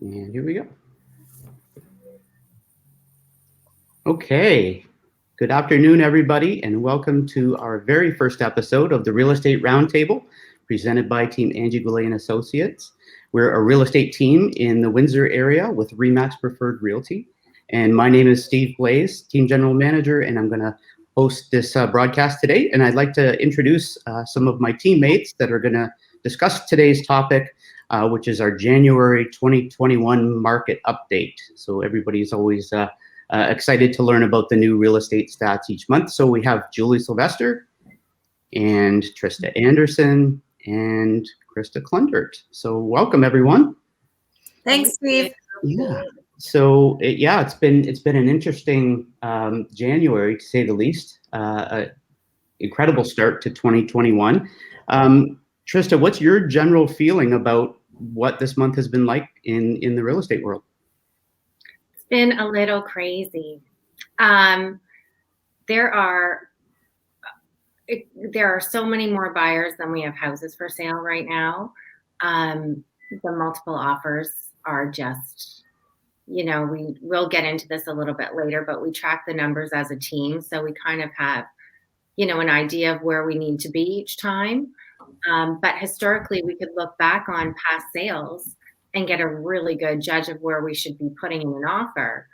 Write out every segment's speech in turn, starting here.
And here we go. Okay. Good afternoon, everybody, and welcome to our very first episode of the Real Estate Roundtable, presented by Team Angie Goulet and Associates. We're a real estate team in the Windsor area with RE/MAX Preferred Realty. And my name is Steve Blaze, Team General Manager, and I'm going to host this broadcast today. And I'd like to introduce some of my teammates that are going to discuss today's topic, which is our January 2021 market update. So everybody's always excited to learn about the new real estate stats each month. So we have Julie Sylvester and Trista Anderson and Krista Klundert. So welcome, everyone. Thanks, Steve. Yeah. So it's been an interesting January, to say the least. Incredible start to 2021. Trista, what's your general feeling about what this month has been like in the real estate world? It's been a little crazy. There are so many more buyers than we have houses for sale right now. The multiple offers are just, we'll get into this a little bit later, but we track the numbers as a team. So we kind of have, an idea of where we need to be each time. But historically, we could look back on past sales and get a really good judge of where we should be putting in an offer.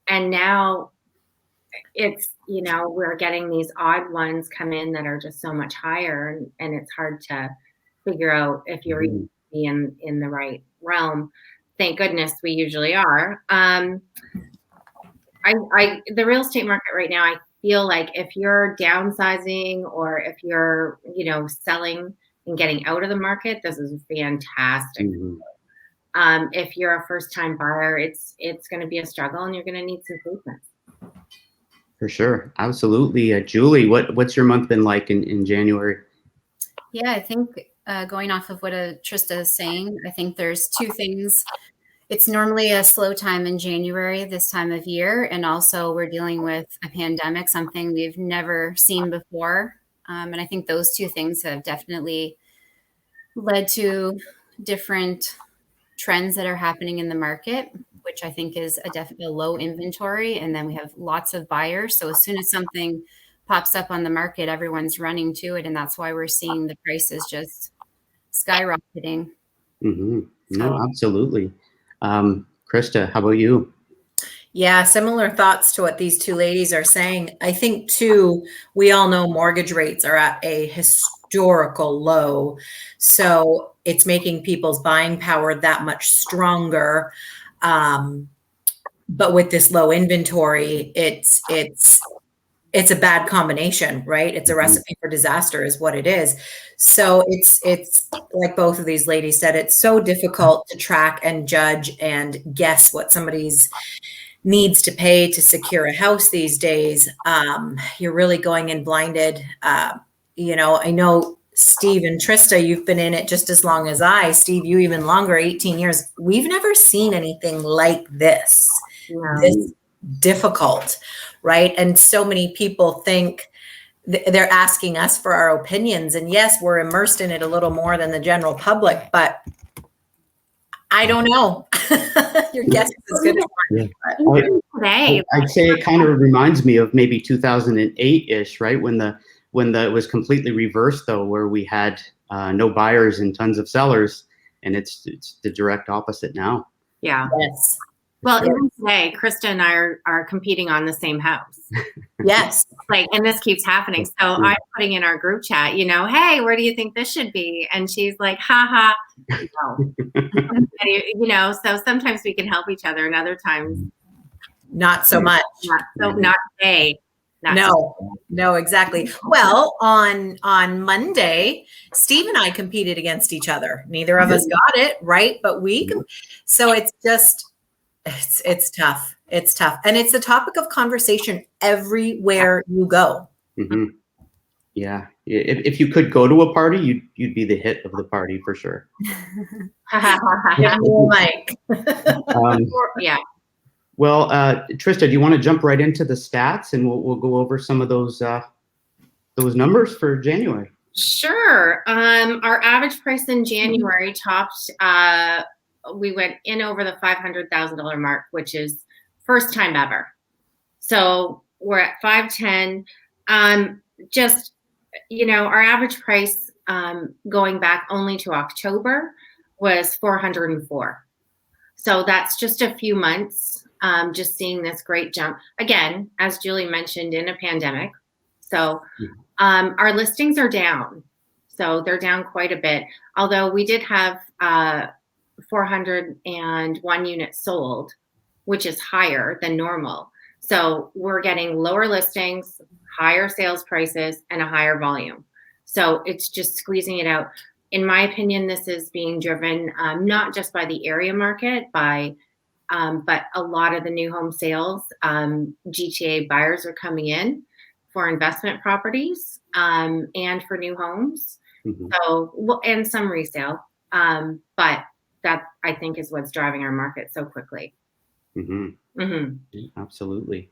And now it's, we're getting these odd ones come in that are just so much higher, and it's hard to figure out if you're even in the right realm. Thank goodness we usually are. The real estate market right now, I feel like if you're downsizing or if you're, selling and getting out of the market, this is fantastic. Mm-hmm. If you're a first-time buyer, it's going to be a struggle, and you're going to need some improvement. For sure, absolutely. Julie, what's your month been like in January? Yeah, I think going off of what Trista is saying, I think there's two things. It's normally a slow time in January this time of year, and also we're dealing with a pandemic, something we've never seen before. And I think those two things have definitely led to different trends that are happening in the market, which I think is a low inventory. And then we have lots of buyers. So as soon as something pops up on the market, everyone's running to it. And that's why we're seeing the prices just skyrocketing. Mm-hmm. No, absolutely. Krista, how about you? Yeah, similar thoughts to what these two ladies are saying. I think too, we all know mortgage rates are at a historical low. So it's making people's buying power that much stronger. But with this low inventory, it's a bad combination, right? It's a recipe for disaster is what it is. So it's like both of these ladies said, it's so difficult to track and judge and guess what somebody's needs to pay to secure a house these days. You're really going in blinded. I know Steve and Trista, you've been in it just as long as I. Steve, you even longer, 18 years. We've never seen anything like this. This difficult, right? And so many people think they're asking us for our opinions. And yes, we're immersed in it a little more than the general public, but I don't know. Your guess is as good as mine. Yeah. I'd say it kind of reminds me of maybe 2008-ish, right? When it was completely reversed, though, where we had no buyers and tons of sellers, and it's the direct opposite now. Yeah. Yes. Well, even today, Krista and I are competing on the same house. Yes. And this keeps happening. So I'm putting in our group chat, hey, where do you think this should be? And she's like, ha. No. So sometimes we can help each other, and other times not so much. Not today. No, exactly. Well, on Monday, Steve and I competed against each other. Neither of us got it, right? But so it's just, it's tough. It's tough. And it's a topic of conversation everywhere you go. Mm-hmm. Yeah. If you could go to a party, you'd be the hit of the party for sure. Mike. Yeah. Well, Trista, do you want to jump right into the stats, and we'll go over some of those numbers for January? Sure. Our average price in January topped we went in over the $500,000 mark, which is first time ever. So we're at 510. Just, our average price going back only to October was 404. So that's just a few months, just seeing this great jump. Again, as Julie mentioned, in a pandemic. So our listings are down. So they're down quite a bit. Although we did have 401 units sold, which is higher than normal. So we're getting lower listings, higher sales prices, and a higher volume. So it's just squeezing it out. In my opinion, this is being driven not just by the area market, but a lot of the new home sales. GTA buyers are coming in for investment properties and for new homes. Mhm. So, and some resale. But that, I think, is what's driving our market so quickly. Mhm. Mm-hmm. Absolutely.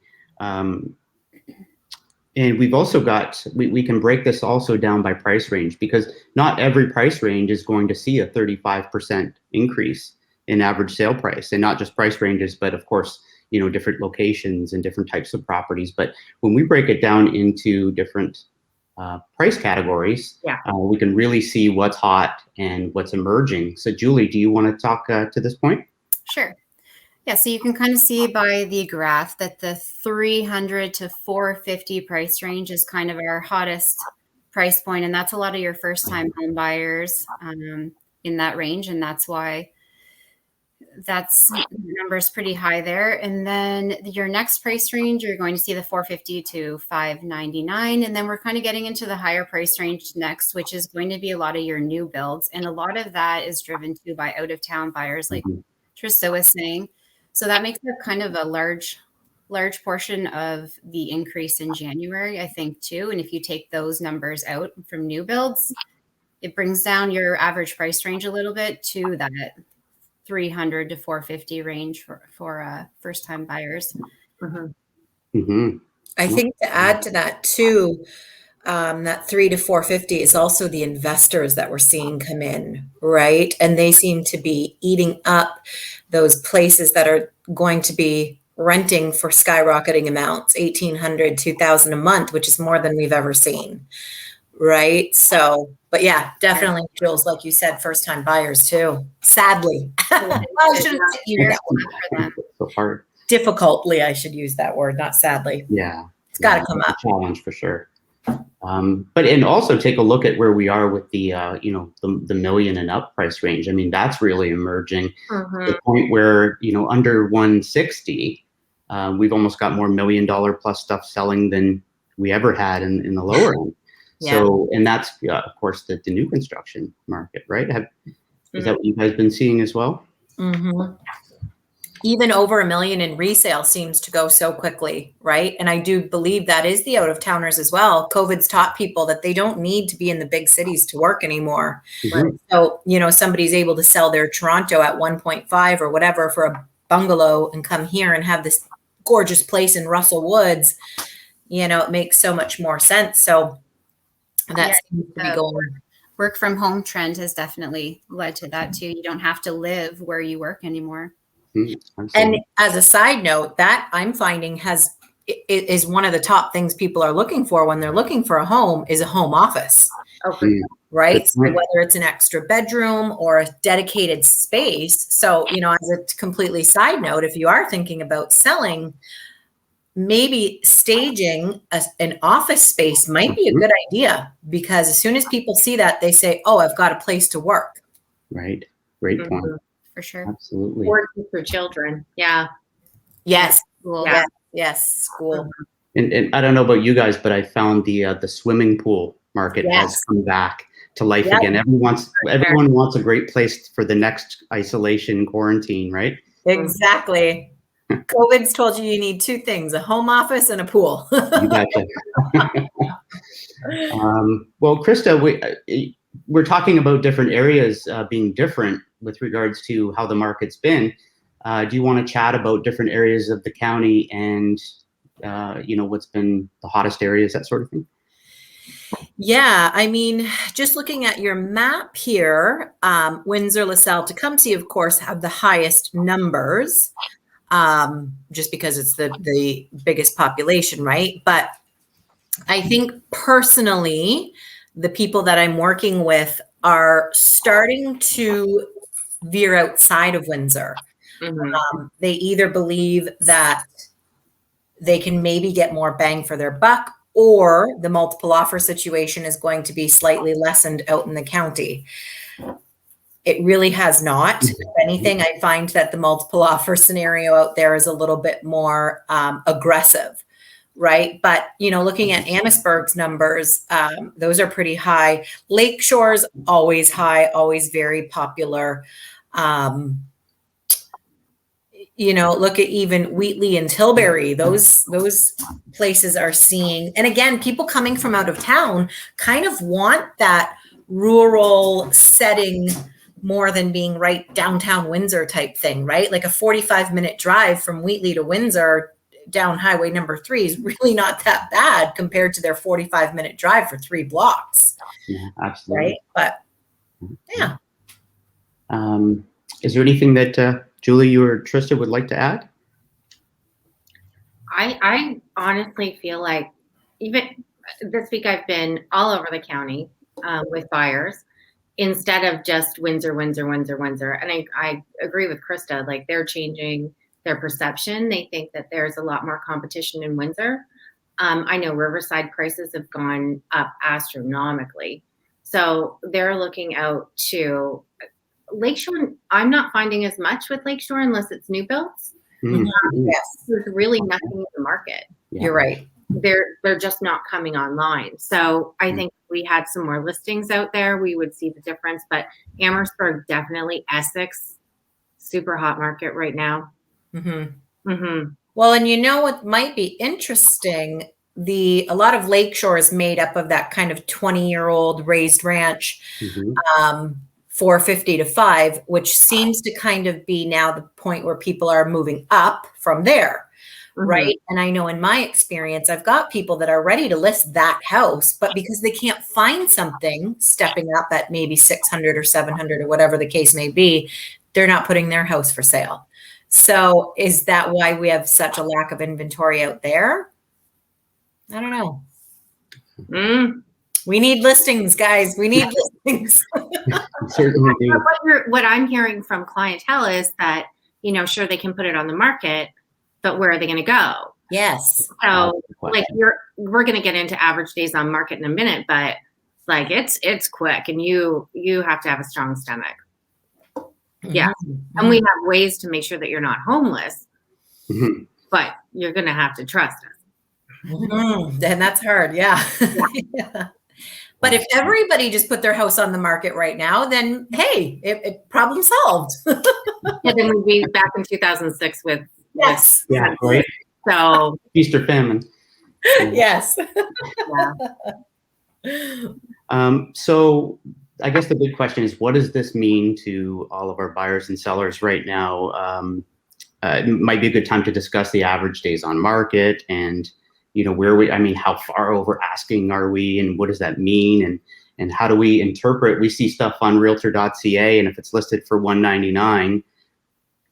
And we've also got, we can break this also down by price range, because not every price range is going to see a 35% increase in average sale price, and not just price ranges, but of course, different locations and different types of properties. But when we break it down into different price categories, we can really see what's hot and what's emerging. So Julie, do you want to talk to this point? Sure. Yeah, so you can kind of see by the graph that the 300 to 450 price range is kind of our hottest price point, and that's a lot of your first-time home buyers in that range, and that's why that's numbers pretty high there. And then your next price range, you're going to see the 450 to 599, and then we're kind of getting into the higher price range next, which is going to be a lot of your new builds, and a lot of that is driven too by out-of-town buyers, like Trista was saying. So that makes up kind of a large portion of the increase in January, I think, too. And if you take those numbers out from new builds, it brings down your average price range a little bit to that 300 to 450 range for first-time buyers. Mm-hmm. Mm-hmm. I think to add to that too, that 3 to 450 is also the investors that we're seeing come in, right? And they seem to be eating up those places that are going to be renting for skyrocketing amounts, 1,800, 2,000 a month, which is more than we've ever seen, right? So, but yeah, definitely, Jules, like you said, first-time buyers too, sadly. Well, I shouldn't use that word. So hard. Difficultly, I should use that word, not sadly. Yeah. It's got to come up. A challenge for sure. But and also take a look at where we are with the the million and up price range. I mean, that's really emerging to the point where under 160, we've almost got more $1 million plus stuff selling than we ever had in the lower end. Yeah. So, and that's of course the new construction market, right? Is that what you guys been seeing as well? Mm-hmm. Even over $1 million in resale seems to go so quickly, right? And I do believe that is the out-of-towners as well. COVID's taught people that they don't need to be in the big cities to work anymore. Mm-hmm. So, somebody's able to sell their Toronto at 1.5 or whatever for a bungalow and come here and have this gorgeous place in Russell Woods. It makes so much more sense. So that seems to be going. Work from home trend has definitely led to that too. You don't have to live where you work anymore. And as a side note, that I'm finding is one of the top things people are looking for when they're looking for a home is a home office, right? So whether it's an extra bedroom or a dedicated space. So, as a completely side note, if you are thinking about selling, maybe staging an office space might be a good idea, because as soon as people see that, they say, oh, I've got a place to work. Right. Great point. For sure. Absolutely. Working for children. Yeah. Yes. School. Yeah. Yes. School. And I don't know about you guys, but I found the swimming pool market has come back to life again. Everyone wants a great place for the next isolation quarantine, right? Exactly. COVID's told you need two things: a home office and a pool. You betcha. Well, Krista, we're talking about different areas being different with regards to how the market's been. Do you want to chat about different areas of the county and what's been the hottest areas, that sort of thing? Yeah, I mean, just looking at your map here, Windsor, LaSalle, Tecumseh, of course, have the highest numbers, just because it's the biggest population, right? But I think personally, the people that I'm working with are starting to veer outside of Windsor. They either believe that they can maybe get more bang for their buck, or the multiple offer situation is going to be slightly lessened out in the county. It really has not. If anything, I find that the multiple offer scenario out there is a little bit more aggressive, right? But, you know, looking at Amherstburg's numbers, those are pretty high. Lakeshore's always high, always very popular. You know, look at even Wheatley and Tilbury. Those places are seeing, and again, people coming from out of town kind of want that rural setting more than being right downtown Windsor type thing, right? Like a 45-minute drive from Wheatley to Windsor down Highway number 3 is really not that bad compared to their 45-minute drive for 3 blocks. Yeah, absolutely. Right? But yeah. Is there anything that Julie, you or Trista would like to add? I honestly feel like even this week I've been all over the county with buyers instead of just Windsor. And I agree with Krista, like they're changing their perception. They think that there's a lot more competition in Windsor. I know Riverside prices have gone up astronomically. So they're looking out to Lakeshore. I'm not finding as much with Lakeshore unless it's new builds. Yes, There's really nothing in the market. Yeah. you're right. They're just not coming online. So I think if we had some more listings out there, we would see the difference. But Amherstburg, definitely. Essex, super hot market right now. Well, and you know what might be interesting? A lot of Lakeshore is made up of that kind of 20-year-old raised ranch, 450 to 5, which seems to kind of be now the point where people are moving up from there. Right. And I know in my experience, I've got people that are ready to list that house, but because they can't find something stepping up at maybe 600 or 700 or whatever the case may be, they're not putting their house for sale. So is that why we have such a lack of inventory out there? I don't know. We need listings, guys. We need listings. Certainly do. What I'm hearing from clientele is that, you know, sure, they can put it on the market, but where are they going to go? Yes. So like we're going to get into average days on market in a minute, but like it's quick and you have to have a strong stomach. Yeah. And we have ways to make sure that you're not homeless, but you're going to have to trust us. And that's hard. Yeah. Yeah. But if everybody just put their house on the market right now, then hey, it problem solved. Yeah, then we'd be back in 2006 with yes. Yeah, right. So Feast or famine. Yes. So I guess the big question is, what does this mean to all of our buyers and sellers right now? It might be a good time to discuss the average days on market and, you know, how far over asking are we and what does that mean? And how do we interpret? We see stuff on realtor.ca, and if it's listed for $199,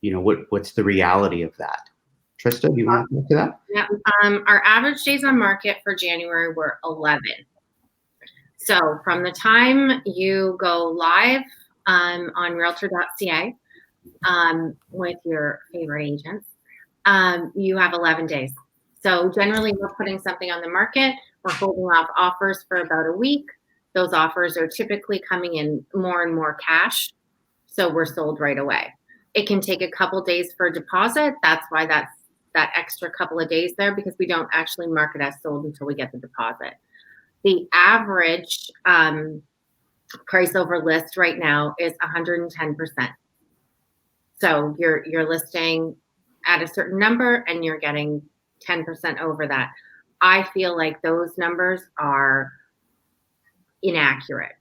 you know, what's the reality of that? Trista, do you want to talk to that? Yeah. Our average days on market for January were 11. So from the time you go live on realtor.ca with your favorite agents, you have 11 days. So generally we're putting something on the market. We're holding off offers for about a week. Those offers are typically coming in more and more cash. So we're sold right away. It can take a couple days for a deposit. That's why that's that extra couple of days there, because we don't actually mark it as sold until we get the deposit. The average price over list right now is 110%. So you're listing at a certain number and you're getting 10% over that. I feel like those numbers are inaccurate.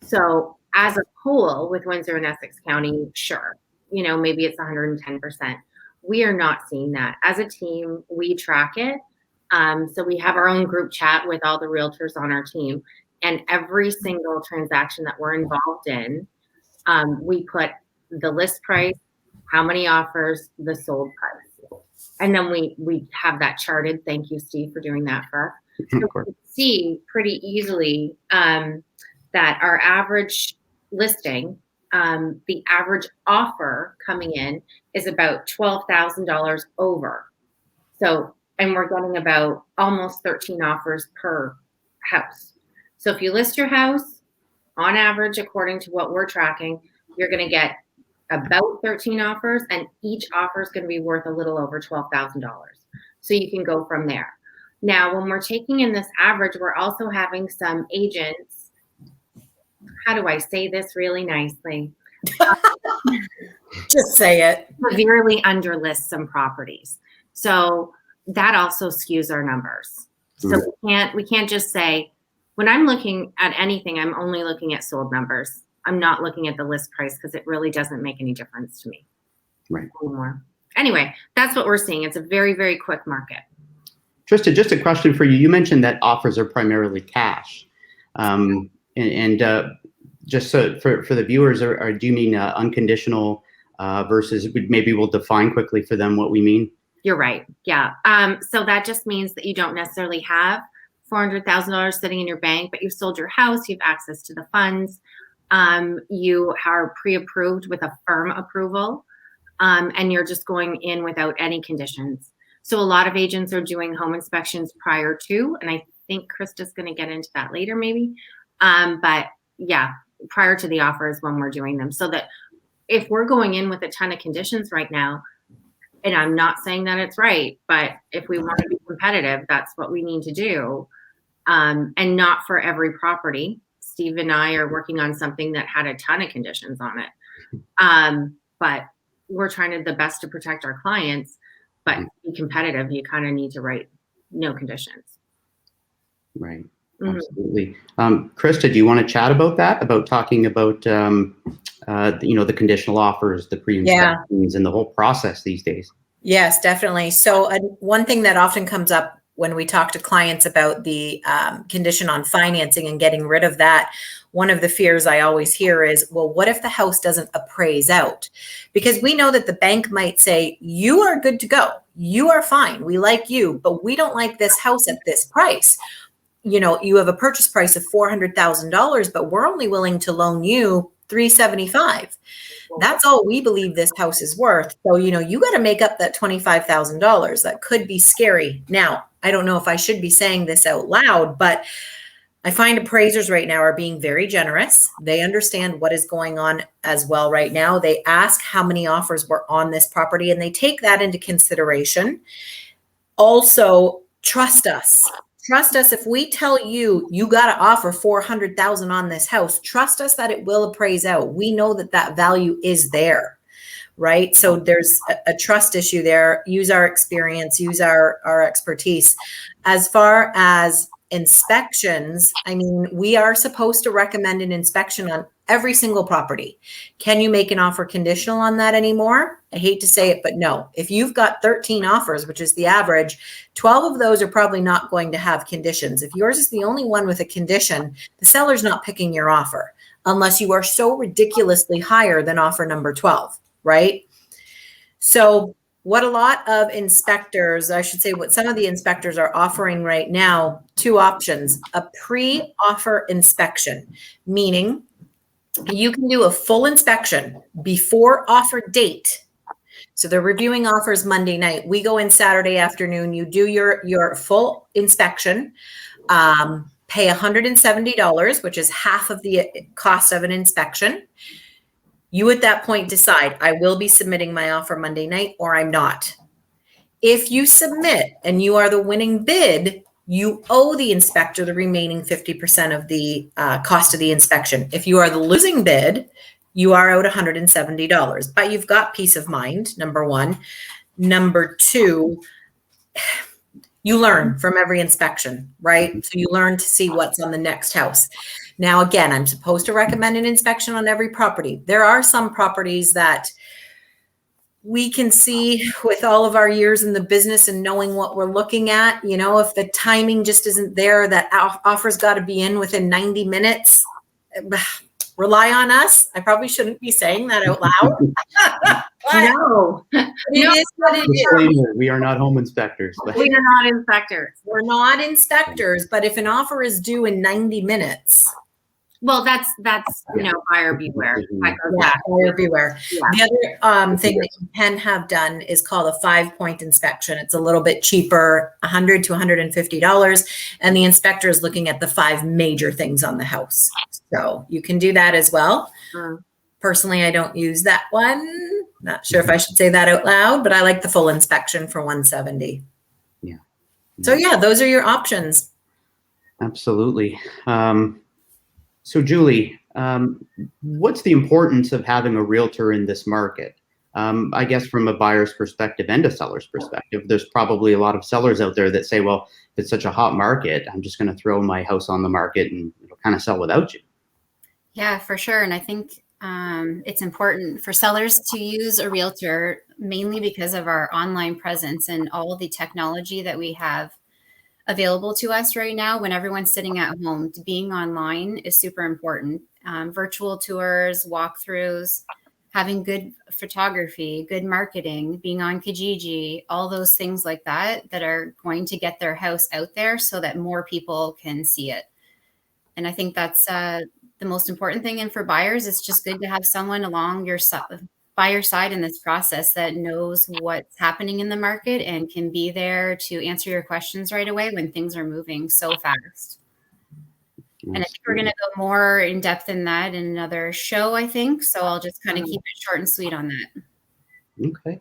So as a whole with Windsor and Essex County, sure, you know, maybe it's 110%. We are not seeing that. As a team, we track it. So we have our own group chat with all the realtors on our team, and every single transaction that we're involved in, we put the list price, how many offers, the sold price. And then we have that charted. Thank you, Steve, for doing that for us. So Of course. we can see pretty easily that our average listing, the average offer coming in is about $12,000 over. So, and we're getting about almost 13 offers per house. So if you list your house, on average, according to what we're tracking, you're going to get about 13 offers, and each offer is going to be worth a little over $12,000. So you can go from there. Now, when we're taking in this average, we're also having some agents. How do I say this really nicely? Just say it. Severely underlist some properties. So that also skews our numbers. So we can't just say, when I'm looking at anything, I'm only looking at sold numbers. I'm not looking at the list price because it really doesn't make any difference to me. Right. Anymore. Anyway, that's what we're seeing. It's a very, very quick market. Trista, just a question for you. You mentioned that offers are primarily cash. Just so for the viewers, do you mean unconditional versus, maybe we'll define quickly for them what we mean? You're right. Yeah. So that just means that you don't necessarily have $400,000 sitting in your bank, but you've sold your house, you have access to the funds, you are pre-approved with a firm approval, and you're just going in without any conditions. So a lot of agents are doing home inspections prior to, and I think Krista's going to get into that later maybe. But yeah, prior to the offer is when we're doing them. So that if we're going in with a ton of conditions right now, and I'm not saying that it's right, but if we want to be competitive, that's what we need to do. And not for every property. Steve and I are working on something that had a ton of conditions on it. But we're trying to the best to protect our clients, but be competitive. You kind of need to write no conditions. Right. Absolutely. Krista, do you want to chat about that? About talking about, the conditional offers, the pre-inspections, and the whole process these days? Yes, definitely. So one thing that often comes up when we talk to clients about the condition on financing and getting rid of that, one of the fears I always hear is, well, what if the house doesn't appraise out? Because we know that the bank might say, you are good to go. You are fine. We like you, but we don't like this house at this price. You know, you have a purchase price of $400,000, but we're only willing to loan you $375,000. That's all we believe this house is worth. So, you got to make up that $25,000. That could be scary. Now, I don't know if I should be saying this out loud, but I find appraisers right now are being very generous. They understand what is going on as well right now. They ask how many offers were on this property, and they take that into consideration. Also, trust us. Trust us. If we tell you, you got to offer $400,000 on this house, trust us that it will appraise out. We know that that value is there, right? So there's a trust issue there. Use our experience, use our expertise. As far as inspections, I mean, we are supposed to recommend an inspection on every single property. Can you make an offer conditional on that anymore? I hate to say it, but no. If you've got 13 offers, which is the average, 12 of those are probably not going to have conditions. If yours is the only one with a condition, the seller's not picking your offer unless you are so ridiculously higher than offer number 12, right? So what a lot of inspectors, I should say what some of the inspectors are offering right now, two options: a pre-offer inspection, meaning you can do a full inspection before offer date. So they're reviewing offers Monday night. We go in Saturday afternoon. You do your full inspection, pay $170, which is half of the cost of an inspection. You at that point decide, I will be submitting my offer Monday night or I'm not. If you submit and you are the winning bid, you owe the inspector the remaining 50% of the cost of the inspection. If you are the losing bid, you are out $170, but you've got peace of mind, number one. Number two, you learn from every inspection, right? So you learn to see what's on the next house. Now, again, I'm supposed to recommend an inspection on every property. There are some properties that we can see with all of our years in the business and knowing what we're looking at, you know, if the timing just isn't there, that offer's got to be in within 90 minutes. Rely on us. I probably shouldn't be saying that out loud. No, It is what it is. Disclaimer, we are not home inspectors. But we are not inspectors. We're not inspectors, but if an offer is due in 90 minutes, Well, that's buyer beware. That goes back. buyer beware. Yeah. The other thing that you can have done is called a 5-point inspection. It's a little bit cheaper, $100 to $150, and the inspector is looking at the 5 major things on the house. So you can do that as well. Mm. Personally, I don't use that one. Not sure if I should say that out loud, but I like the full inspection for $170. Yeah. So yeah, those are your options. Absolutely. So Julie, what's the importance of having a realtor in this market? I guess from a buyer's perspective and a seller's perspective, there's probably a lot of sellers out there that say, well, if it's such a hot market, I'm just going to throw my house on the market and it'll kind of sell without you. Yeah, for sure. And I think it's important for sellers to use a realtor mainly because of our online presence and all the technology that we have available to us right now. When everyone's sitting at home, being online is super important. Virtual tours, walkthroughs, having good photography, good marketing, being on Kijiji, all those things like that are going to get their house out there so that more people can see it. And I think that's the most important thing. And for buyers, it's just good to have someone along by your side in this process that knows what's happening in the market and can be there to answer your questions right away when things are moving so fast. And I think we're going to go more in depth in that in another show, I think. So I'll just kind of keep it short and sweet on that. Okay.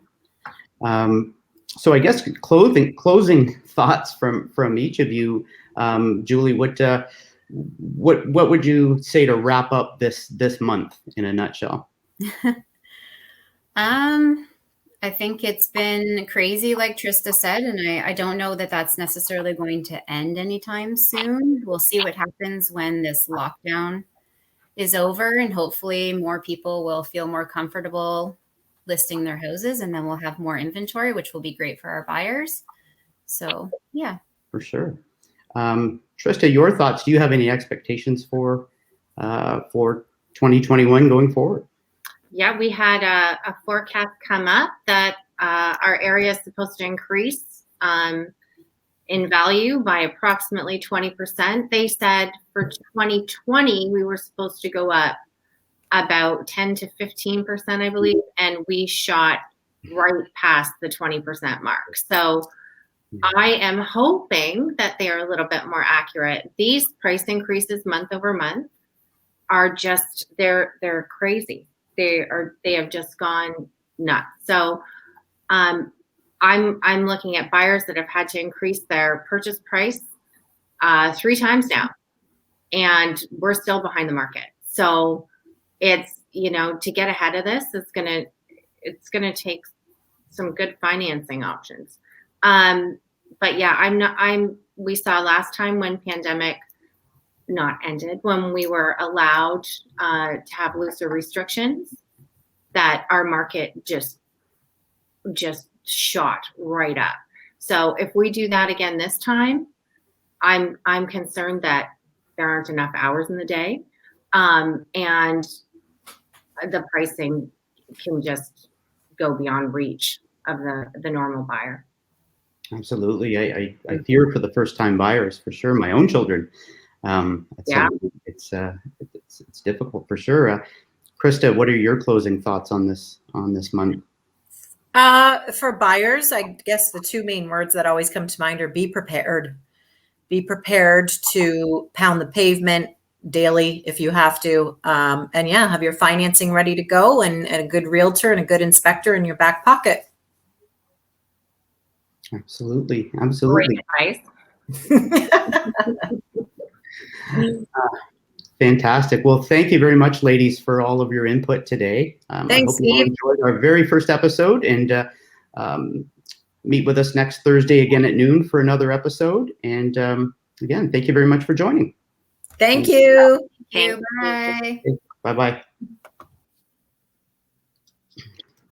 So I guess closing thoughts from each of you. Julie, what would you say to wrap up this month in a nutshell? I think it's been crazy, like Trista said, and I don't know that that's necessarily going to end anytime soon. We'll see what happens when this lockdown is over, and hopefully more people will feel more comfortable listing their houses, and then we'll have more inventory, which will be great for our buyers. So, yeah. For sure. Trista, your thoughts? Do you have any expectations for 2021 going forward? Yeah, we had a forecast come up that our area is supposed to increase in value by approximately 20%. They said for 2020, we were supposed to go up about 10 to 15%, I believe, and we shot right past the 20% mark. So I am hoping that they are a little bit more accurate. These price increases month over month are just, they're crazy. They have just gone nuts. So I'm looking at buyers that have had to increase their purchase price 3 times now, and we're still behind the market. So it's, to get ahead of this, it's gonna take some good financing options. But yeah, we saw last time when pandemic not ended, when we were allowed to have looser restrictions, that our market just shot right up. So if we do that again this time, I'm concerned that there aren't enough hours in the day, and the pricing can just go beyond reach of the normal buyer. Absolutely. I fear for the first time buyers, for sure. My own children. It's difficult for sure. Krista, what are your closing thoughts on this month? For buyers, I guess the 2 main words that always come to mind are be prepared. Be prepared to pound the pavement daily if you have to. And yeah, have your financing ready to go and a good realtor and a good inspector in your back pocket. Absolutely. Great advice. Fantastic. Well, thank you very much, ladies, for all of your input today. Thanks, I hope you enjoyed our very first episode, and meet with us next Thursday again at noon for another episode. And again, thank you very much for joining. Thank you. Thank you. Bye. Bye-bye.